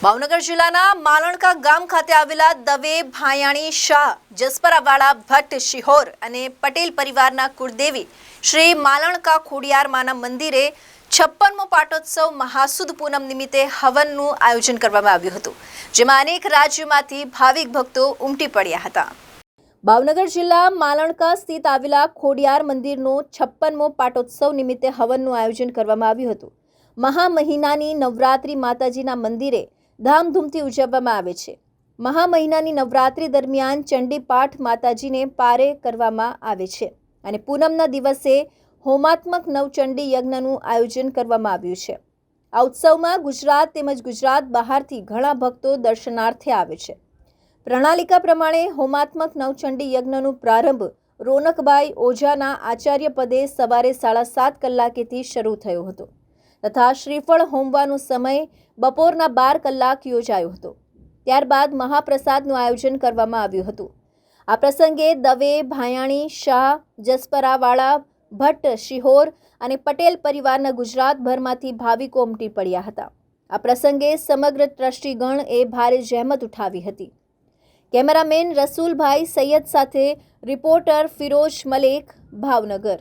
ભાવનગર જિલ્લાના માલણકા ગામ ખાતે આવેલા દવે ભાયાણી શાહ જસપરાવાળા ભટ્ટ શિહોર અને પટેલ પરિવારના કુળદેવી શ્રી માલણકા ખોડિયારમાના મંદિરે 56મો પાટોત્સવ મહાસુદ પૂનમ નિમિત્તે હવનનું આયોજન કરવામાં આવ્યું હતું, જેમાં અનેક રાજ્યોમાંથી ભાવિક ભક્તો ઉમટી પડ્યા હતા। ભાવનગર જિલ્લા માલણકા સ્થિત આવેલા ખોડિયાર મંદિરનો 56મો પાટોત્સવ નિમિત્તે હવનનું આયોજન કરવામાં આવ્યું હતું। મહા મહિનાની નવરાત્રી માતાજીના મંદિરે ધામધૂમથી ઉજવવામાં આવે છે। મહા મહિનાની નવરાત્રી દરમિયાન ચંડી પાઠ માતાજીને પારે કરવામાં આવે છે અને પૂનમના દિવસે હોમાત્મક નવચંડી યજ્ઞનું આયોજન કરવામાં આવ્યું છે। આ ઉત્સવમાં ગુજરાત તેમજ ગુજરાત બહારથી ઘણા ભક્તો દર્શનાર્થે આવે છે। પ્રણાલિકા પ્રમાણે હોમાત્મક નવચંડી યજ્ઞનો પ્રારંભ રોનકભાઈ ઓઝાના આચાર્ય પદે સવારે 7:30 કલાકેથી શરૂ થયો હતો તથા શ્રીફળ હોમવાનો સમય બપોરના 12 કલાક યોજાયો હતો। ત્યારબાદ મહાપ્રસાદનું આયોજન કરવામાં આવ્યું હતું। આ પ્રસંગે દવે ભાયાણી શાહ જસપરાવાળા ભટ્ટ શિહોર અને પટેલ પરિવારના ગુજરાતભરમાંથી ભાવિકો ઉમટી પડ્યા હતા। આ પ્રસંગે સમગ્ર ટ્રસ્ટીગણએ ભારે જહેમત ઉઠાવી હતી। કેમેરામેન રસૂલભાઈ સૈયદ સાથે રિપોર્ટર ફિરોઝ મલેક, ભાવનગર।